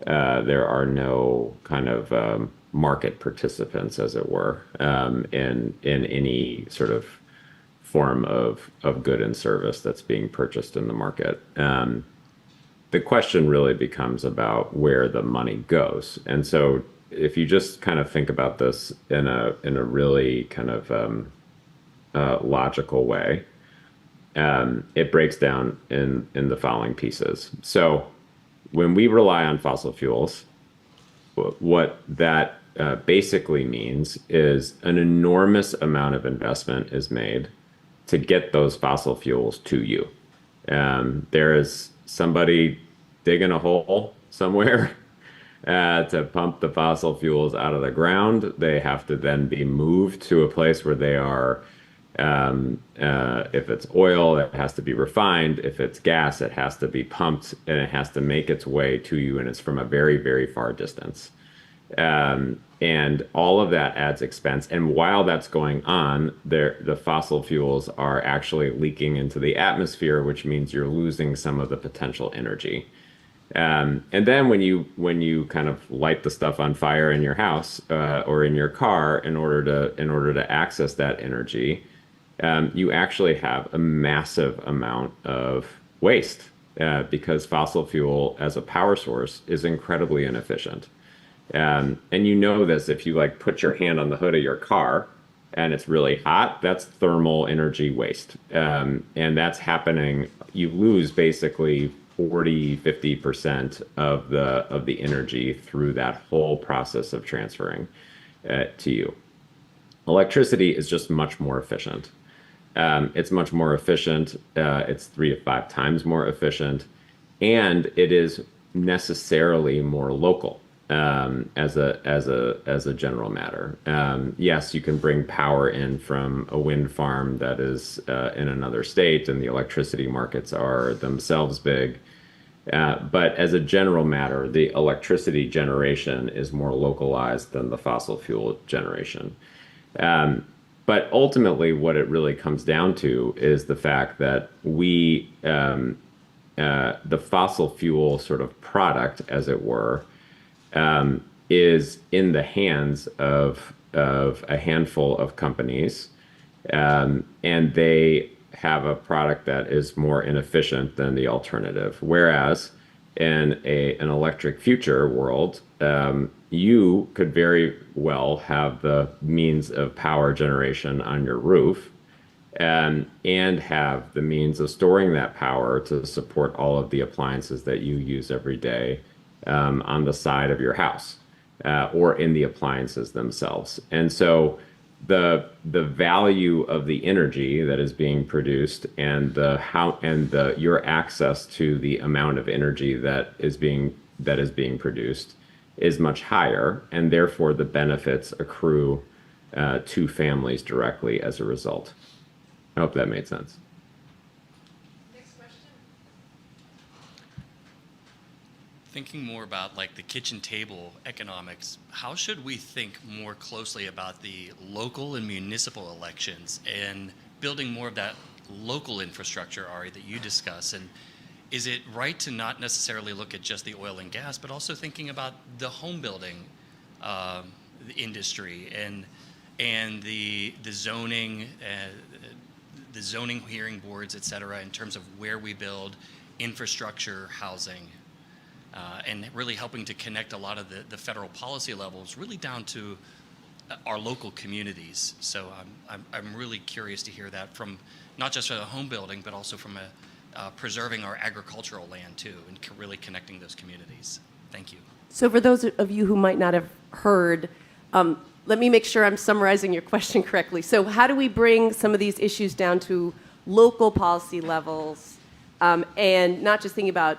there are no kind of market participants, as it were, in any sort of form of good and service that's being purchased in the market. The question really becomes about where the money goes. And so if you just kind of think about this in a really kind of logical way, it breaks down in the following pieces. So when we rely on fossil fuels, what that basically means is an enormous amount of investment is made to get those fossil fuels to you. There is somebody digging a hole somewhere to pump the fossil fuels out of the ground. They have to then be moved to a place where they are, if it's oil, it has to be refined. If it's gas, it has to be pumped, and it has to make its way to you, and it's from a very, very far distance. And all of that adds expense. And while that's going on, the fossil fuels are actually leaking into the atmosphere, which means you're losing some of the potential energy. And then when you kind of light the stuff on fire in your house or in your car in order to access that energy, you actually have a massive amount of waste because fossil fuel as a power source is incredibly inefficient. And you know this if you like put your hand on the hood of your car and it's really hot, that's thermal energy waste. And that's happening. You lose basically 40-50% of the energy through that whole process of transferring to you. Electricity is just much more efficient. It's much more efficient. It's 3 to 5 times more efficient, and it is necessarily more local. As a general matter. Yes, you can bring power in from a wind farm that is in another state, and the electricity markets are themselves big. But as a general matter, the electricity generation is more localized than the fossil fuel generation. But ultimately, what it really comes down to is the fact that the fossil fuel sort of product, as it were, is in the hands of a handful of companies, and they have a product that is more inefficient than the alternative. Whereas in an electric future world, you could very well have the means of power generation on your roof, and have the means of storing that power to support all of the appliances that you use every day on the side of your house or in the appliances themselves. And so the value of the energy that is being produced and your access to the amount of energy that is being produced is much higher, and therefore the benefits accrue to families directly as a result. I hope that made sense. Thinking more about like the kitchen table economics, how should we think more closely about the local and municipal elections and building more of that local infrastructure, Ari, that you discuss? And is it right to not necessarily look at just the oil and gas, but also thinking about the home building industry and the zoning, the zoning hearing boards, et cetera, in terms of where we build infrastructure, housing? And really helping to connect a lot of the federal policy levels really down to our local communities. So I'm really curious to hear that from not just for the home building, but also from preserving our agricultural land too, and really connecting those communities. Thank you. So for those of you who might not have heard, let me make sure I'm summarizing your question correctly. So how do we bring some of these issues down to local policy levels and not just thinking about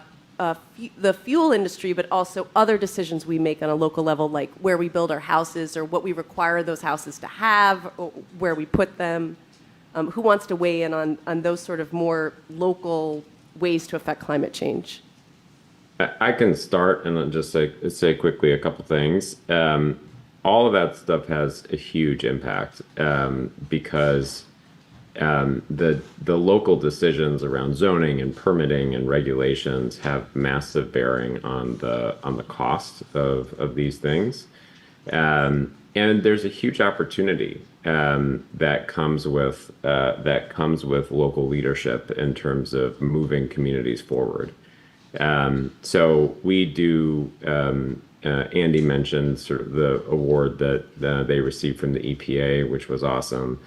the fuel industry, but also other decisions we make on a local level, like where we build our houses or what we require those houses to have, or where we put them? Who wants to weigh in on those sort of more local ways to affect climate change? I can start and then just say quickly a couple things. All of that stuff has a huge impact because the local decisions around zoning and permitting and regulations have massive bearing on the cost of these things, and there's a huge opportunity that comes with local leadership in terms of moving communities forward. So we do. Andy mentioned sort of the award that they received from the EPA, which was awesome.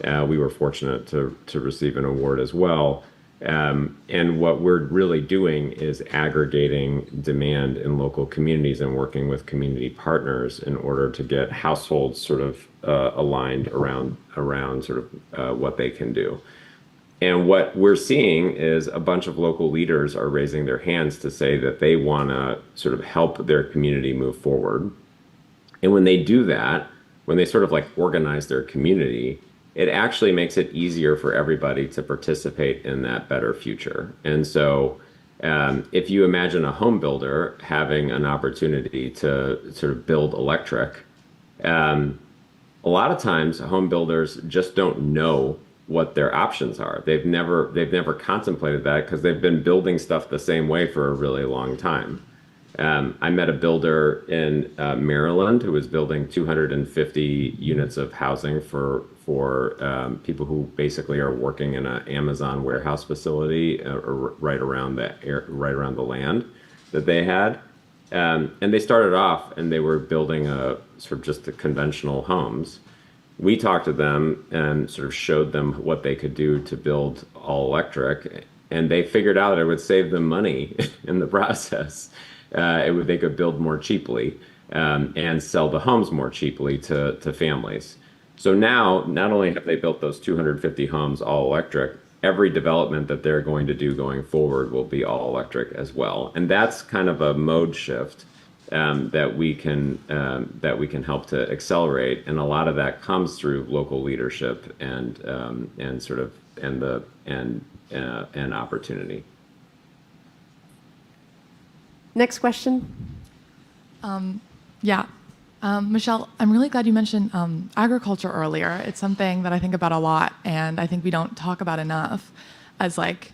We were fortunate to receive an award as well. And what we're really doing is aggregating demand in local communities and working with community partners in order to get households sort of aligned around sort of what they can do. And what we're seeing is a bunch of local leaders are raising their hands to say that they want to sort of help their community move forward. And when they do that, when they sort of like organize their community, it actually makes it easier for everybody to participate in that better future. And so if you imagine a home builder having an opportunity to sort of build electric, a lot of times home builders just don't know what their options are. They've never contemplated that because they've been building stuff the same way for a really long time. I met a builder in Maryland who was building 250 units of housing for people who basically are working in an Amazon warehouse facility right around the land that they had. And they started off and they were building sort of just the conventional homes. We talked to them and sort of showed them what they could do to build all electric, and they figured out it would save them money in the process. They could build more cheaply and sell the homes more cheaply to families. So now, not only have they built those 250 homes all electric, every development that they're going to do going forward will be all electric as well. And that's kind of a mode shift that we can help to accelerate, and a lot of that comes through local leadership and opportunity. Next question. Michelle, I'm really glad you mentioned agriculture earlier. It's something that I think about a lot, and I think we don't talk about enough as like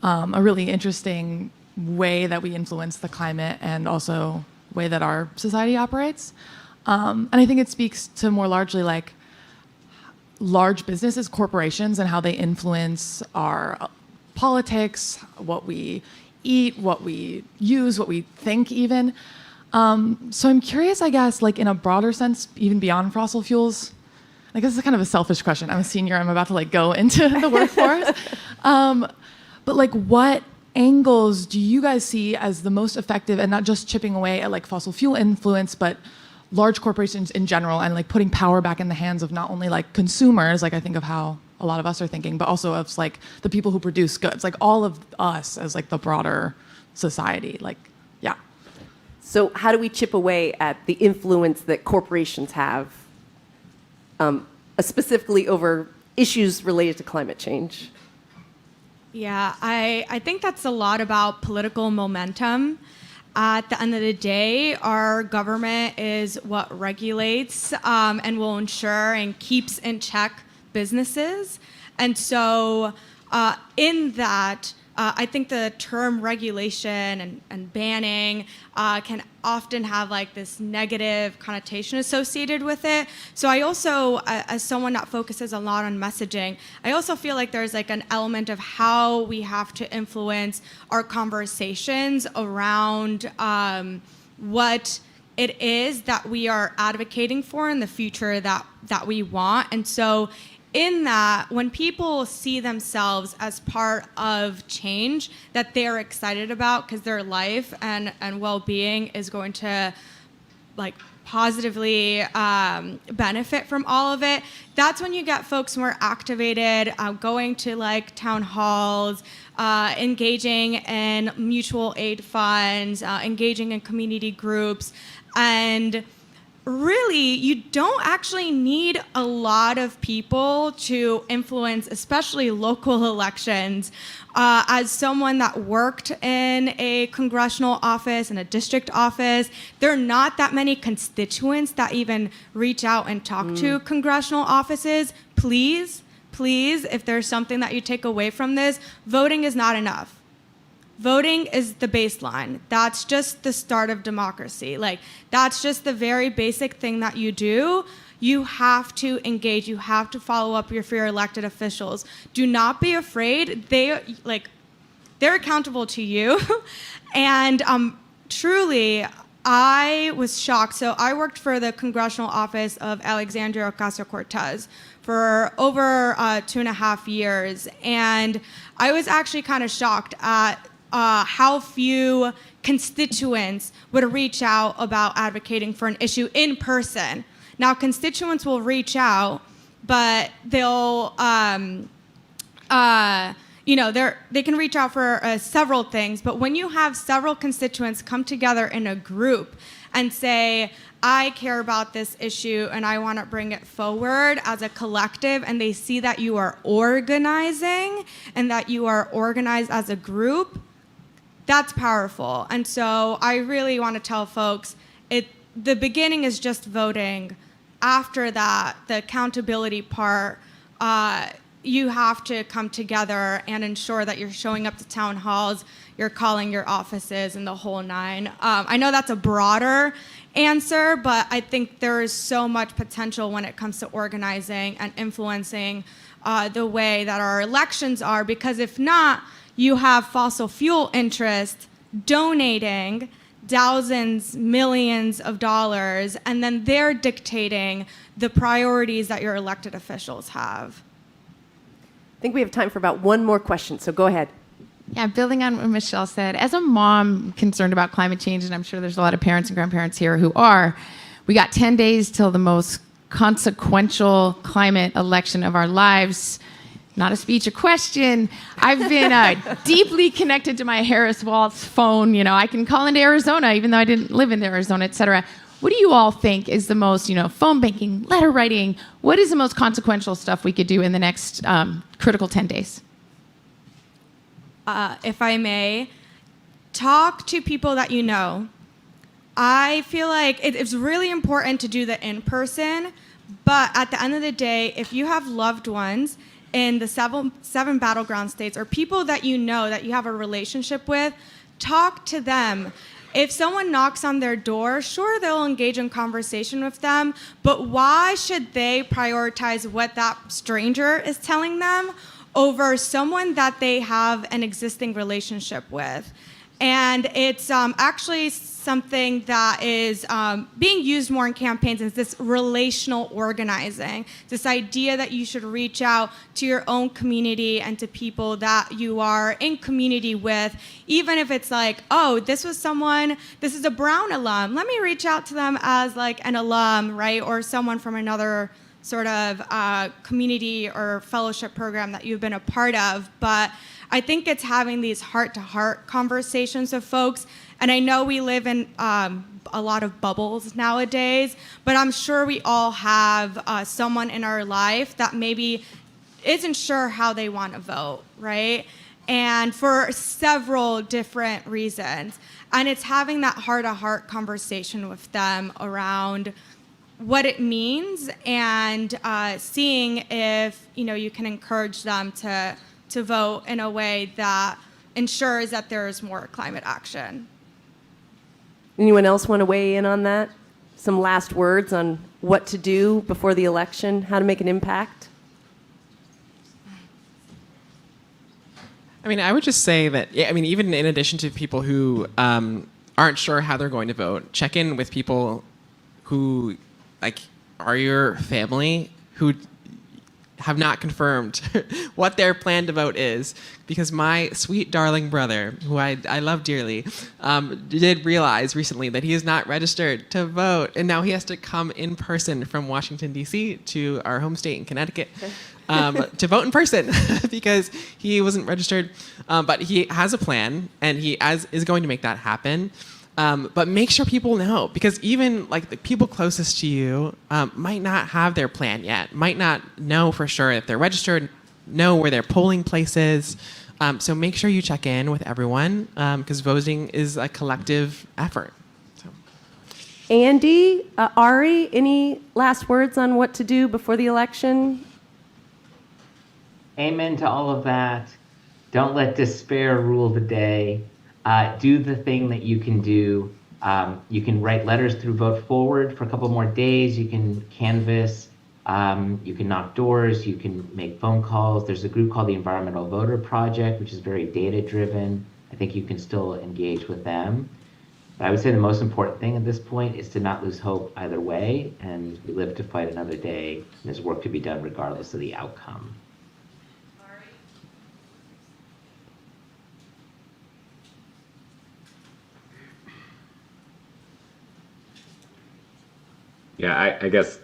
a really interesting way that we influence the climate and also way that our society operates. And I think it speaks to more largely like large businesses, corporations, and how they influence our politics, what we eat, what we use, what we think even. So I'm curious, I guess, like in a broader sense, even beyond fossil fuels, I guess it's kind of a selfish question. I'm a senior. I'm about to like go into the workforce. But like, what angles do you guys see as the most effective, and not just chipping away at like fossil fuel influence, but large corporations in general, and like putting power back in the hands of not only like consumers, like I think of how a lot of us are thinking, but also of like the people who produce goods, like all of us as like the broader society, like, yeah. So how do we chip away at the influence that corporations have, specifically over issues related to climate change? Yeah, I think that's a lot about political momentum. At the end of the day, our government is what regulates and will ensure and keeps in check businesses. And so in that, I think the term regulation and banning can often have like this negative connotation associated with it. So I also, as someone that focuses a lot on messaging, I also feel like there's like an element of how we have to influence our conversations around what it is that we are advocating for in the future that we want. And so in that, when people see themselves as part of change that they're excited about because their life and well-being is going to like positively benefit from all of it, that's when you get folks more activated, going to like town halls, engaging in mutual aid funds, engaging in community groups. And really, you don't actually need a lot of people to influence, especially local elections. As someone that worked in a congressional office and a district office, there are not that many constituents that even reach out and talk to congressional offices. Please, if there's something that you take away from this, voting is not enough. Voting is the baseline. That's just the start of democracy. Like, that's just the very basic thing that you do. You have to engage. You have to follow up with your elected officials. Do not be afraid. They're accountable to you. And truly, I was shocked. So I worked for the congressional office of Alexandria Ocasio-Cortez for over 2.5 years. And I was actually kind of shocked at how few constituents would reach out about advocating for an issue in person. Now, constituents will reach out, but they'll, they can reach out for several things. But when you have several constituents come together in a group and say, I care about this issue and I want to bring it forward as a collective, and they see that you are organizing and that you are organized as a group, that's powerful. And so I really want to tell folks, the beginning is just voting. After that, the accountability part, you have to come together and ensure that you're showing up to town halls, you're calling your offices, and the whole nine. I know that's a broader answer, but I think there is so much potential when it comes to organizing and influencing the way that our elections are, because if not, you have fossil fuel interests donating thousands, millions of dollars, and then they're dictating the priorities that your elected officials have. I think we have time for about one more question, so go ahead. Yeah, building on what Michelle said, as a mom concerned about climate change, and I'm sure there's a lot of parents and grandparents here who are, we got 10 days till the most consequential climate election of our lives. Not a speech, a question. I've been deeply connected to my Harris Waltz phone. You know, I can call into Arizona, even though I didn't live in Arizona, et cetera. What do you all think is the most, phone banking, letter writing? What is the most consequential stuff we could do in the next critical 10 days? If I may, talk to people that you know. I feel like it's really important to do the in-person, but at the end of the day, if you have loved ones in the seven battleground states, or people that you know that you have a relationship with, talk to them. If someone knocks on their door, sure, they'll engage in conversation with them, but why should they prioritize what that stranger is telling them over someone that they have an existing relationship with? And it's actually something that is being used more in campaigns is this relational organizing, this idea that you should reach out to your own community and to people that you are in community with, even if it's like, oh, this is a Brown alum. Let me reach out to them as like an alum, right? Or someone from another sort of community or fellowship program that you've been a part of. But I think it's having these heart-to-heart conversations with folks. And I know we live in a lot of bubbles nowadays, but I'm sure we all have someone in our life that maybe isn't sure how they want to vote, right? And for several different reasons. And it's having that heart-to-heart conversation with them around what it means and seeing if you can encourage them to vote in a way that ensures that there is more climate action. Anyone else want to weigh in on that? Some last words on what to do before the election, how to make an impact? I mean, I would just say that, even in addition to people who aren't sure how they're going to vote, check in with people who, are your family, who have not confirmed what their plan to vote is, because my sweet darling brother, who I love dearly, did realize recently that he is not registered to vote, and now he has to come in person from Washington, D.C. to our home state in Connecticut to vote in person because he wasn't registered. But he has a plan, and he is going to make that happen. But make sure people know, because even the people closest to you might not have their plan yet, might not know for sure if they're registered, know where their polling place is. So make sure you check in with everyone, because voting is a collective effort. So. Andy, Ari, any last words on what to do before the election? Amen to all of that. Don't let despair rule the day. Do the thing that you can do. You can write letters through Vote Forward for a couple more days. You can canvass. You can knock doors. You can make phone calls. There's a group called the Environmental Voter Project, which is very data-driven. I think you can still engage with them. But I would say the most important thing at this point is to not lose hope either way, and we live to fight another day. And there's work to be done regardless of the outcome. Yeah, I guess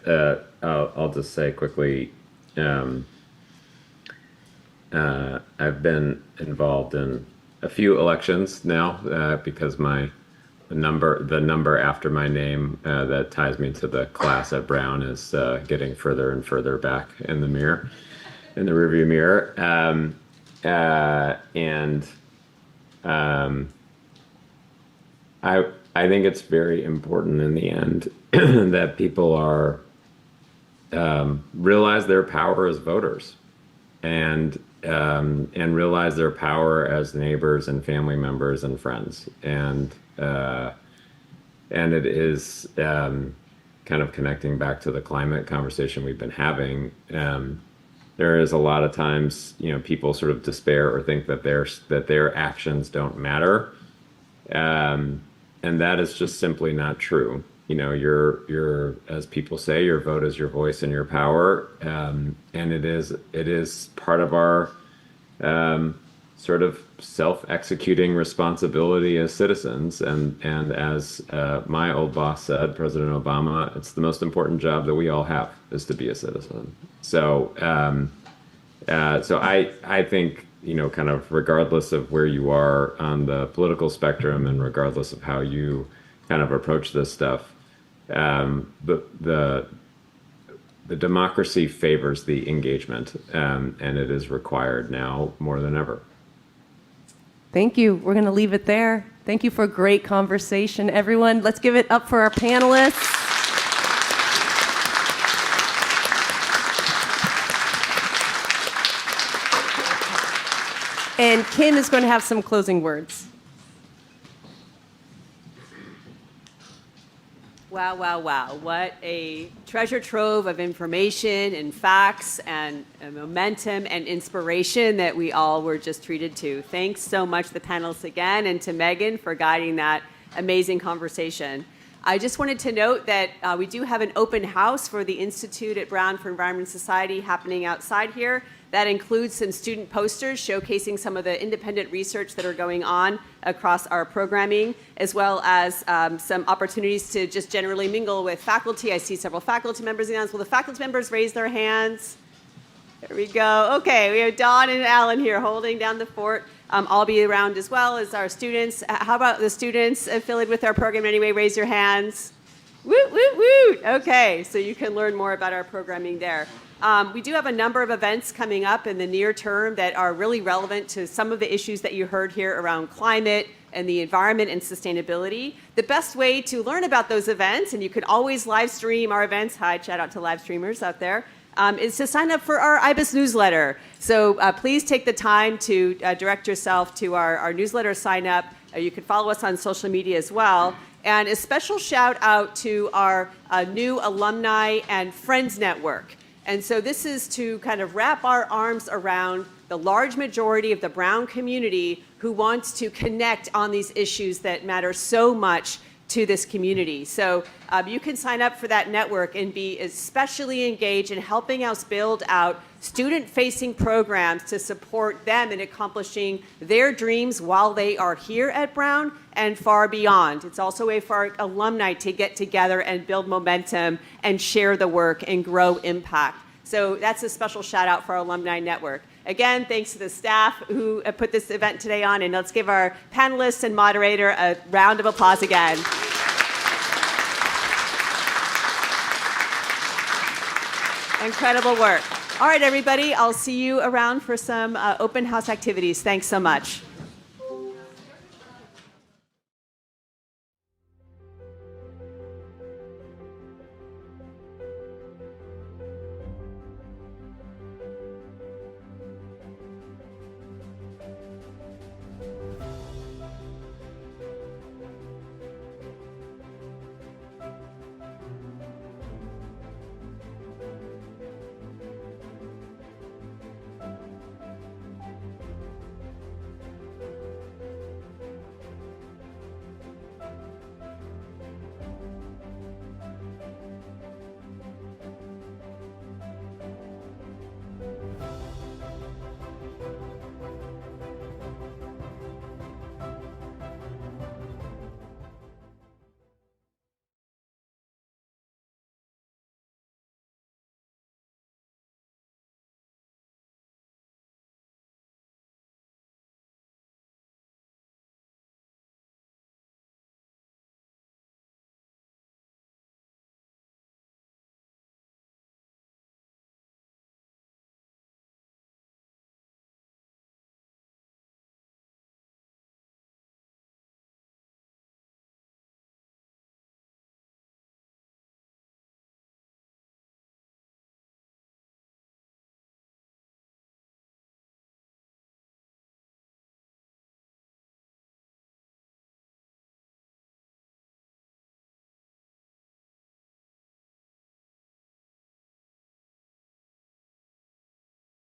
I'll just say quickly, I've been involved in a few elections now because the number after my name that ties me to the class at Brown is getting further and further back in the rearview mirror, I think it's very important in the end that people realize their power as voters, and realize their power as neighbors and family members and friends, and it is kind of connecting back to the climate conversation we've been having. There is a lot of times, people sort of despair or think that their actions don't matter. And that is just simply not true. Your as people say, your vote is your voice and your power, and it is part of our sort of self-executing responsibility as citizens. And as my old boss said, President Obama, it's the most important job that we all have is to be a citizen. So I think, kind of regardless of where you are on the political spectrum and regardless of how you kind of approach this stuff, the democracy favors the engagement, and it is required now more than ever. Thank you. We're going to leave it there. Thank you for a great conversation, everyone. Let's give it up for our panelists. And Kim is going to have some closing words. Wow, wow, wow. What a treasure trove of information and facts and momentum and inspiration that we all were just treated to. Thanks so much to the panelists again and to Megan for guiding that amazing conversation. I just wanted to note that we do have an open house for the Institute at Brown for Environment and Society happening outside here. That includes some student posters showcasing some of the independent research that are going on across our programming, as well as some opportunities to just generally mingle with faculty. I see several faculty members in the audience. Will the faculty members raise their hands? There we go. Okay, we have Dawn and Alan here holding down the fort. I'll be around as well as our students. How about the students affiliated with our program anyway? Raise your hands. Woot, woot, woot. Okay, so you can learn more about our programming there. We do have a number of events coming up in the near term that are really relevant to some of the issues that you heard here around climate and the environment and sustainability. The best way to learn about those events, and you can always live stream our events, hi, shout out to live streamers out there, is to sign up for our IBES newsletter. So please take the time to direct yourself to our newsletter sign up. You can follow us on social media as well. And a special shout out to our new alumni and friends network. And so this is to kind of wrap our arms around the large majority of the Brown community who wants to connect on these issues that matter so much to this community. So you can sign up for that network and be especially engaged in helping us build out student-facing programs to support them in accomplishing their dreams while they are here at Brown and far beyond. It's also a way for our alumni to get together and build momentum and share the work and grow impact. So that's a special shout out for our alumni network. Again, thanks to the staff who put this event today on, and let's give our panelists and moderator a round of applause again. Incredible work. All right, everybody, I'll see you around for some open house activities. Thanks so much.